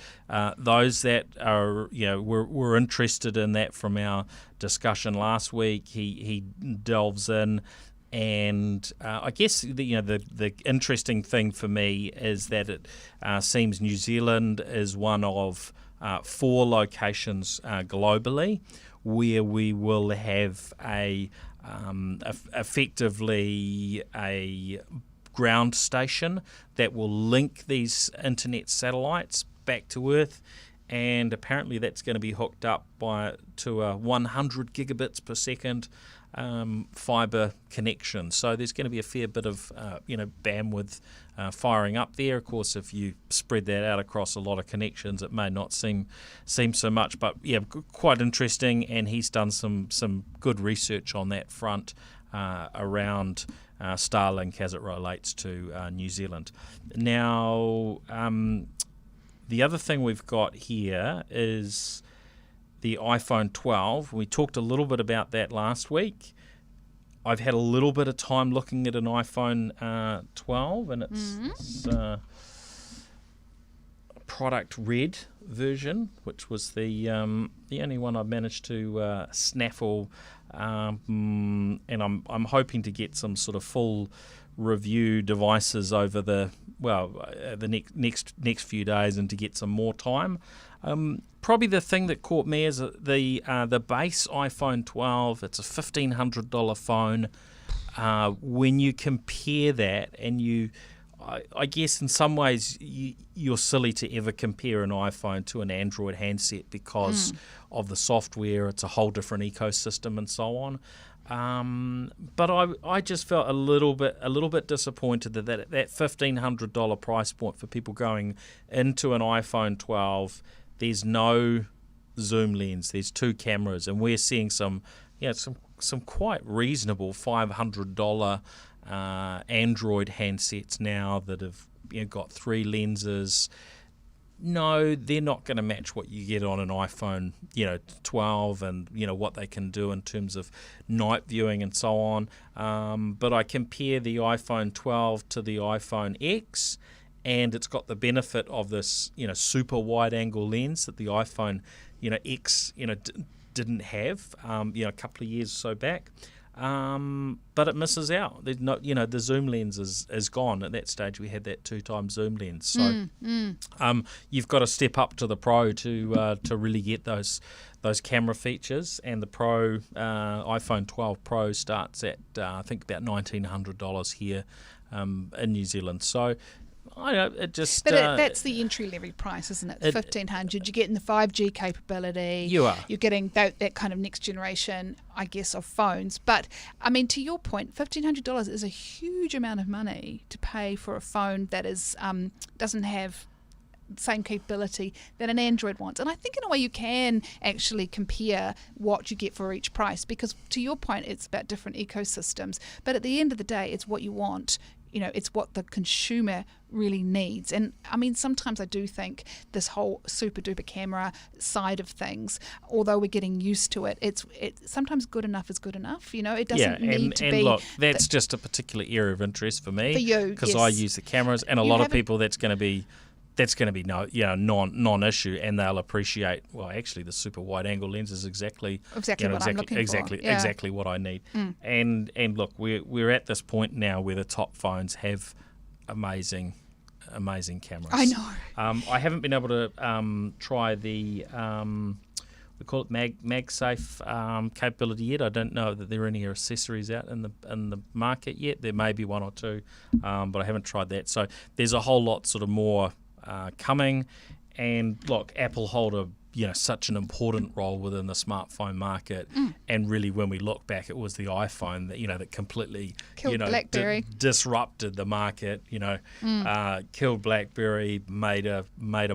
those that are were interested in that from our discussion last week, he delves in, and I guess the interesting thing for me is that it seems New Zealand is one of 4 locations globally where we will have effectively a ground station that will link these internet satellites back to Earth, and apparently that's going to be hooked up to a 100 gigabits per second fibre connection. So there's going to be a fair bit of bandwidth firing up there. Of course, if you spread that out across a lot of connections, it may not seem so much, but quite interesting. And he's done some good research on that front around Starlink as it relates to New Zealand. Now, the other thing we've got here is the iPhone 12. We talked a little bit about that last week. I've had a little bit of time looking at an iPhone 12, and it's product red version, which was the only one I managed to snaffle. And I'm hoping to get some sort of full review devices over the next few days, and to get some more time. Probably the thing that caught me is the base iPhone 12. It's a $1,500 phone. When you compare that, and I guess in some ways you're silly to ever compare an iPhone to an Android handset because of the software. It's a whole different ecosystem and so on. But I just felt a little bit disappointed that $1,500 price point for people going into an iPhone 12, there's no zoom lens. There's 2 cameras, and we're seeing some quite reasonable $500 Android handsets now that have got 3 lenses. No, they're not going to match what you get on an iPhone 12 and what they can do in terms of night viewing and so on. But I compare the iPhone 12 to the iPhone X, and it's got the benefit of this super wide angle lens that the iPhone X didn't have a couple of years or so back. But it misses out. There's no, the zoom lens is gone. At that stage, we had that 2x zoom lens. So you've got to step up to the Pro to really get those camera features. And the Pro iPhone 12 Pro starts at I think about $1,900 here in New Zealand. So I know it just. But that's the entry level price, isn't it? $1,500. You're getting the 5G capability. You are. You're getting that kind of next generation, I guess, of phones. But I mean, to your point, $1,500 is a huge amount of money to pay for a phone that is doesn't have the same capability that an Android wants. And I think in a way you can actually compare what you get for each price, because to your point, it's about different ecosystems. But at the end of the day, it's what you want. It's what the consumer really needs. And I mean, sometimes I do think this whole super duper camera side of things, although we're getting used to it, it's sometimes good enough is good enough. It doesn't need to be. And look, that's just a particular area of interest for me. For you, because yes. I use the cameras, and a lot of people that's going to be non-issue, and they'll appreciate. Well, actually, the super wide angle lens is exactly what I'm looking for. Exactly what I need. And look, we're at this point now where the top phones have amazing cameras. I know. I haven't been able to try the we call it MagSafe capability yet. I don't know that there are any accessories out in the market yet. There may be one or two, but I haven't tried that. So there's a whole lot sort of more coming. And look, Apple hold such an important role within the smartphone market, and really when we look back, it was the iPhone that completely Killed BlackBerry. Disrupted the market. Killed BlackBerry, made a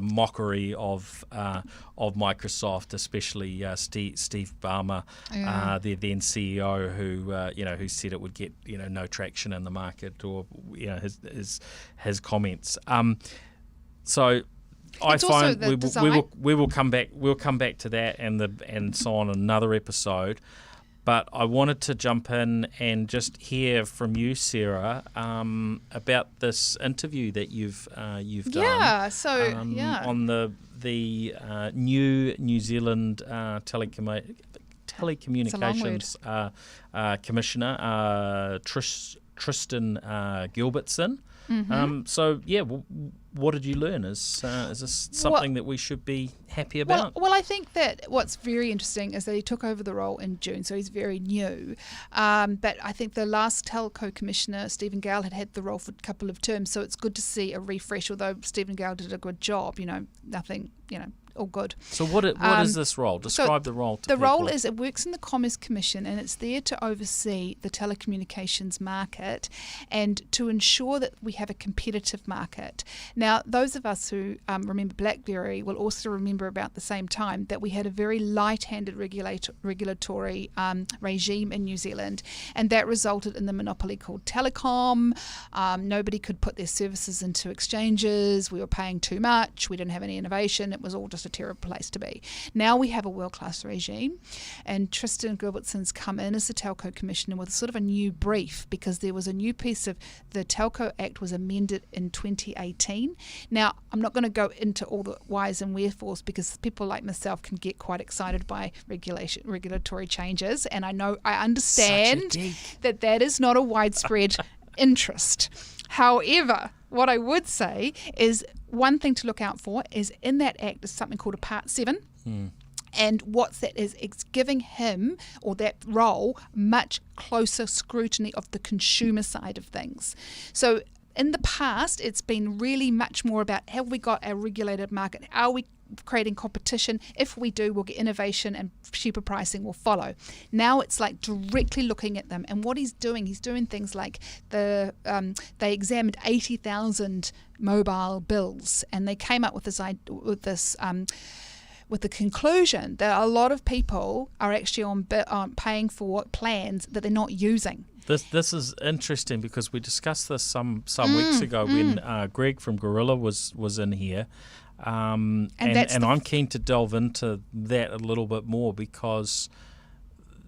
mockery of Microsoft, especially Steve Ballmer, their then CEO, who said it would get no traction in the market, or his comments. So I find we will come back. We'll come back to that and so on in another episode. But I wanted to jump in and just hear from you, Sarah, about this interview that you've done. Yeah. So on the new New Zealand telecommunications commissioner, Tristan Gilbertson. What did you learn? Is this something that we should be happy about? Well, I think that what's very interesting is that he took over the role in June, so he's very new. But I think the last telco commissioner, Stephen Gale, had the role for a couple of terms, so it's good to see a refresh, although Stephen Gale did a good job, nothing, all good. So what is this role? Describe the role to the people. role is it works in the Commerce Commission, and it's there to oversee the telecommunications market and to ensure that we have a competitive market. Now, those of us who remember BlackBerry will also remember about the same time that we had a very light-handed regulatory regime in New Zealand, and that resulted in the monopoly called telecom. Nobody could put their services into exchanges. We were paying too much. We didn't have any innovation. It was all just a terrible place to be. Now we have a world-class regime, and Tristan Gilbertson's come in as the Telco Commissioner with sort of a new brief, because there was a new piece of the Telco Act was amended in 2018. Now, I'm not going to go into all the whys and wherefores, because people like myself can get quite excited by regulatory changes, and I understand that is not a widespread interest. However, what I would say is one thing to look out for is in that act is something called a Part 7. And what's that is, it's giving him, or that role, much closer scrutiny of the consumer side of things. So in the past, it's been really much more about, have we got a regulated market? Are we creating competition? If we do, we'll get innovation and cheaper pricing will follow. Now it's like directly looking at them. And what he's doing things like they examined 80,000 mobile bills, and they came up with with the conclusion that a lot of people are actually paying for plans that they're not using. This is interesting, because we discussed this some weeks ago when Greg from Gorilla was in here, and I'm keen to delve into that a little bit more, because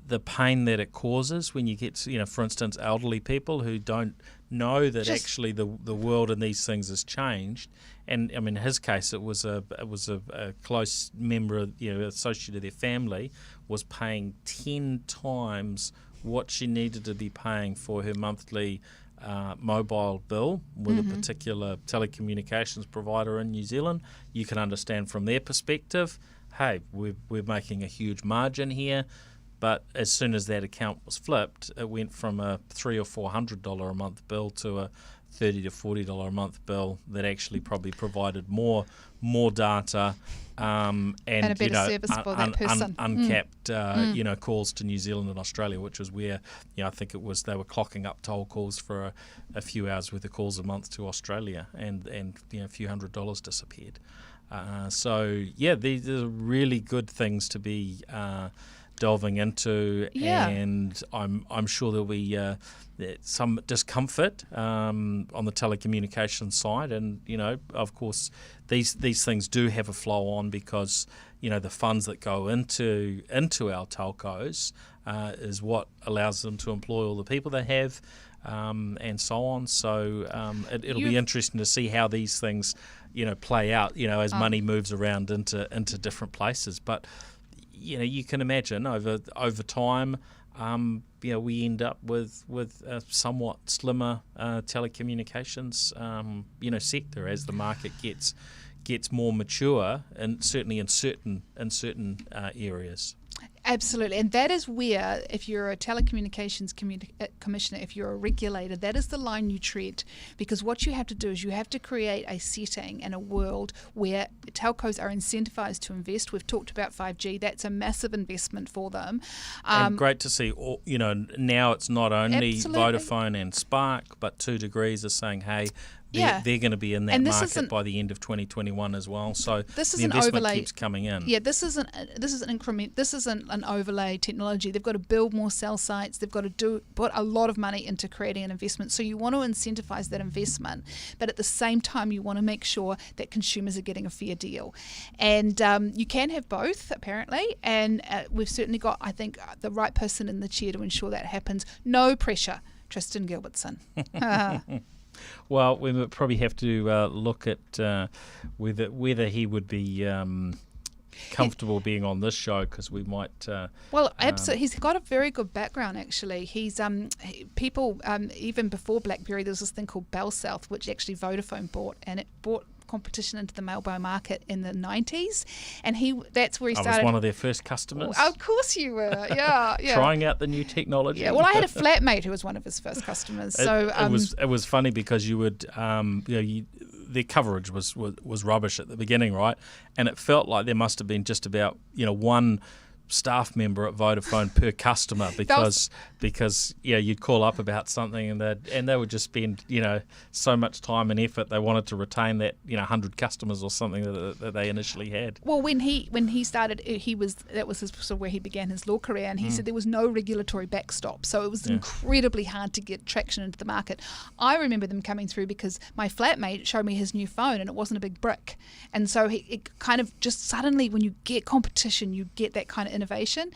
the pain that it causes when you get, for instance, elderly people who don't know that actually the world and these things has changed. And I mean, in his case, it was a close member, associate of their family, was paying 10 times what she needed to be paying for her monthly mobile bill with a particular telecommunications provider in New Zealand. You can understand from their perspective, hey, we're making a huge margin here. But as soon as that account was flipped, it went from a $300 or $400 a month bill to a $30 to $40 a month bill that actually probably provided more data and a better service for that person. Uncapped calls to New Zealand and Australia, which was where I think it was they were clocking up toll calls for a few hours worth of calls a month to Australia, and a few $100 disappeared. These are really good things to be delving into, and I'm sure there'll be some discomfort on the telecommunications side, and of course these things do have a flow on, because the funds that go into our telcos is what allows them to employ all the people they have, and so on. So it'll be interesting to see how these things play out as money moves around into different places, but you can imagine over time, we end up with a somewhat slimmer telecommunications, sector as the market gets gets more mature, and certainly in certain areas. Absolutely. And that is where, if you're a telecommunications commissioner, if you're a regulator, that is the line you tread. Because what you have to do is you have to create a setting and a world where telcos are incentivized to invest. We've talked about 5G. That's a massive investment for them. And great to see, now it's not only Absolutely. Vodafone and Spark, but 2 Degrees are saying, hey, they're going to be in that market by the end of 2021 as well. So this is the an investment overlay. keeps coming in. Yeah, this isn't an increment. This isn't an overlay technology. They've got to build more cell sites. They've got to put a lot of money into creating an investment. So you want to incentivize that investment, but at the same time, you want to make sure that consumers are getting a fair deal. And you can have both, apparently. And we've certainly got, I think, the right person in the chair to ensure that happens. No pressure, Tristan Gilbertson. Well, we would probably have to look at whether he would be comfortable being on this show, because we might. Well, absolutely, he's got a very good background. Actually, he's people even before BlackBerry, there was this thing called Bell South, which actually Vodafone bought, and it bought competition into the mobile market in the 90s, and that's where he started. I was one of their first customers. Oh, of course you were, yeah. Trying out the new technology. Yeah, well, I had a flatmate who was one of his first customers. So it was funny because you would their coverage was rubbish at the beginning, right? And it felt like there must have been just about one staff member at Vodafone per customer, because you'd call up about something and they would just spend so much time and effort. They wanted to retain that 100 customers or something that they initially had. Well, when he started, that was sort of where he began his law career, and he said there was no regulatory backstop, so it was incredibly hard to get traction into the market. I remember them coming through because my flatmate showed me his new phone and it wasn't a big brick, and so it kind of just suddenly, when you get competition, you get that kind of innovation.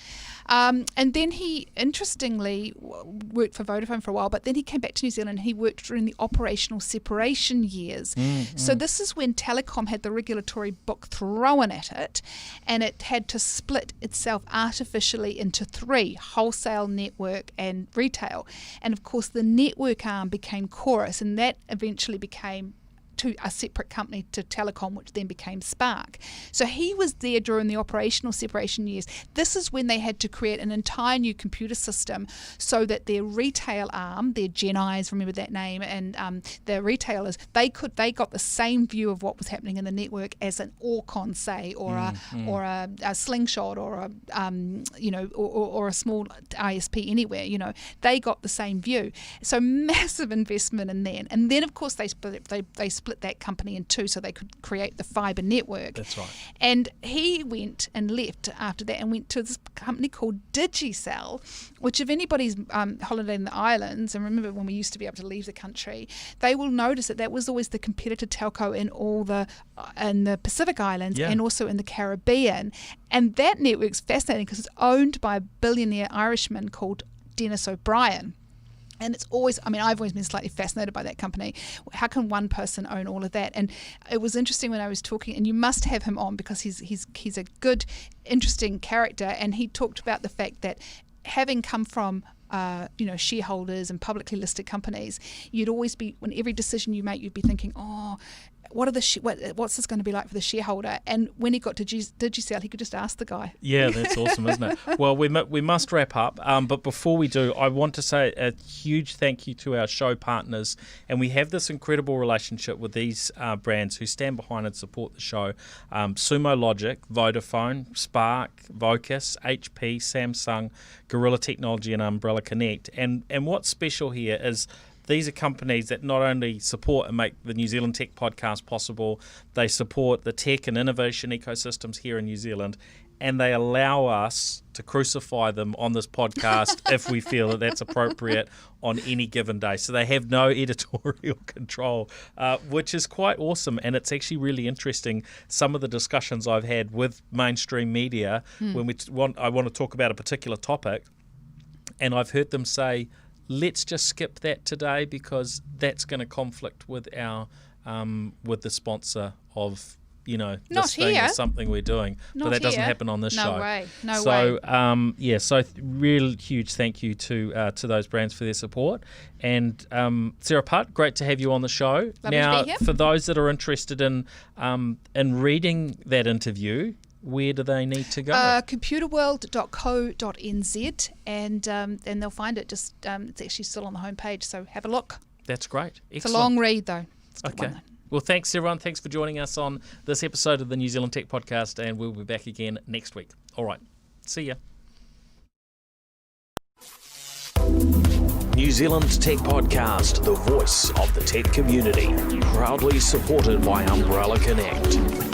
And then he, interestingly, worked for Vodafone for a while, but then he came back to New Zealand and he worked during the operational separation years. So this is when Telecom had the regulatory book thrown at it, and it had to split itself artificially into 3: wholesale, network and retail. And of course the network arm became Chorus, and that eventually became to a separate company to Telecom, which then became Spark. So he was there during the operational separation years. This is when they had to create an entire new computer system so that their retail arm, their Gen Is, remember that name, and the retailers, they got the same view of what was happening in the network as an Orcon, say, or a Slingshot, or a small ISP anywhere. They got the same view. So massive investment in that, and then of course they split that company in 2 so they could create the fibre network. That's right. And he went and left after that and went to this company called DigiCell, which if anybody's holidaying in the islands, and remember when we used to be able to leave the country, they will notice that was always the competitor telco in the Pacific Islands and also in the Caribbean. And that network's fascinating because it's owned by a billionaire Irishman called Dennis O'Brien. And it's always, I've always been slightly fascinated by that company. How can one person own all of that? And it was interesting when I was talking, and you must have him on because he's a good, interesting character. And he talked about the fact that having come from shareholders and publicly listed companies, you'd always be, when every decision you make, you'd be thinking, what's this going to be like for the shareholder? And when he got to DigiCell, he could just ask the guy. Yeah, that's awesome, isn't it? Well, we must wrap up. But before we do, I want to say a huge thank you to our show partners. And we have this incredible relationship with these brands who stand behind and support the show. Sumo Logic, Vodafone, Spark, Vocus, HP, Samsung, Gorilla Technology and Umbrella Connect. And what's special here is these are companies that not only support and make the New Zealand Tech Podcast possible, they support the tech and innovation ecosystems here in New Zealand, and they allow us to crucify them on this podcast if we feel that that's appropriate on any given day. So they have no editorial control, which is quite awesome. And it's actually really interesting, some of the discussions I've had with mainstream media when I want to talk about a particular topic, and I've heard them say, let's just skip that today because that's going to conflict with our with the sponsor of Not this thing here. is something we're doing. Not but that doesn't here. happen on this show. No way. No so, way. So real huge thank you to those brands for their support. And Sarah Putt, great to have you on the show. Lovely now, to be here. for those that are interested in reading that interview, where do they need to go? Computerworld.co.nz and they'll find it. Just it's actually still on the homepage, so have a look. That's great. Excellent. It's a long read though. It's a good Okay. one, though. Well, thanks everyone. Thanks for joining us on this episode of the New Zealand Tech Podcast, and we'll be back again next week. All right. See ya. New Zealand Tech Podcast, the voice of the tech community. Proudly supported by Umbrella Connect.